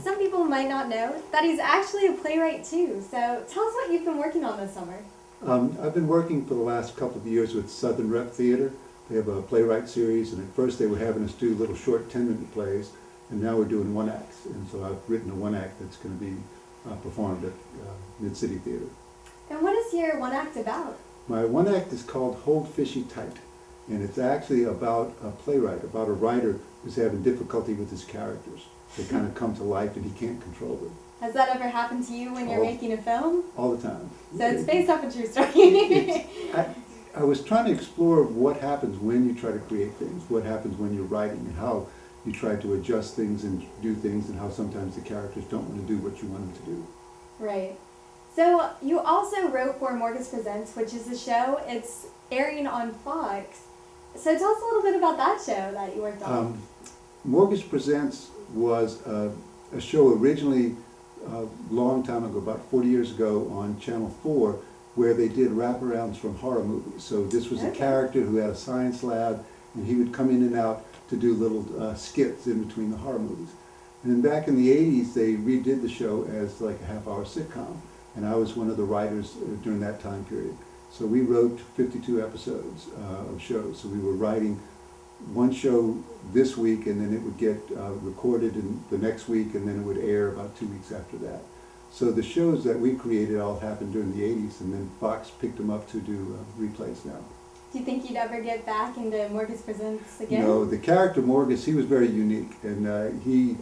Some people might not know that he's actually a playwright too, so tell us what you've been working on this summer. I've been working for the last couple of years with Southern Rep Theater. They have a playwright series, and at first they were having us do little short 10-minute plays, and now we're doing one acts. And so I've written a one act that's going to be performed at Mid-City Theater. And what is your one act about? My one act is called Hold Fishy Tight, and it's actually about a playwright, about a writer who's having difficulty with his characters. They kind of come to life and he can't control them. Has that ever happened to you when you're making a film? All the time. So it's based off a true story. I was trying to explore what happens when you try to create things, what happens when you're writing, and how you try to adjust things and do things, and how sometimes the characters don't want to do what you want them to do. Right. So you also wrote for Morgus Presents, which is a show. It's airing on Fox. So tell us a little bit about that show that you worked on. Morgus Presents was a show originally a long time ago, about 40 years ago, on Channel 4, where they did wraparounds from horror movies. So this was a character who had a science lab, and he would come in and out to do little skits in between the horror movies. And then back in the 80s, they redid the show as like a half-hour sitcom, and I was one of the writers during that time period. So we wrote 52 episodes of shows. So we were writing one show this week, and then it would get recorded in the next week, and then it would air about 2 weeks after that. So the shows that we created all happened during the 80s, and then Fox picked them up to do replays now. Do you think you'd ever get back into Morgus Presents again? No, the character Morgus, he was very unique, and he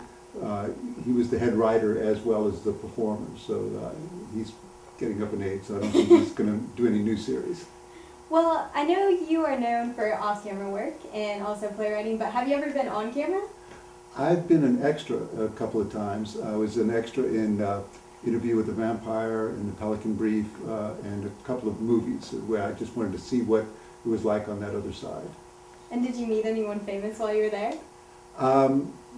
was the head writer as well as the performer. So he's getting up in age, so I don't think he's going to do any new series. Well, I know you are known for off-camera work and also playwriting, but have you ever been on camera? I've been an extra a couple of times. I was an extra in Interview with the Vampire and The Pelican Brief and a couple of movies where I just wanted to see what it was like on that other side. And did you meet anyone famous while you were there?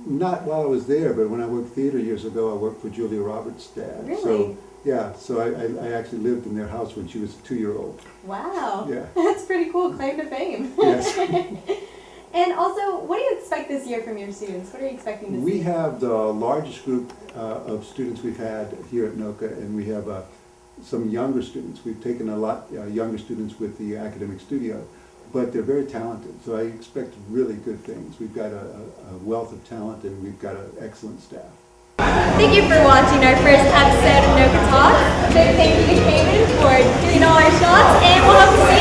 Not while I was there, but when I worked theater years ago, I worked for Julia Roberts' dad. Really? So, yeah, so I actually lived in their house when she was a 2-year-old. Wow. Yeah. That's pretty cool claim to fame. Yes. And also, what do you expect this year from your students? What are you expecting to see? We have the largest group of students we've had here at NOCCA, and we have some younger students. We've taken a lot younger students with the academic studio, but they're very talented, so I expect really good things. We've got a wealth of talent, and we've got an excellent staff. Thank you for watching our first episode of NOCCA Talks. Big thank you to Cayman for doing all our shots, and we'll hope to see you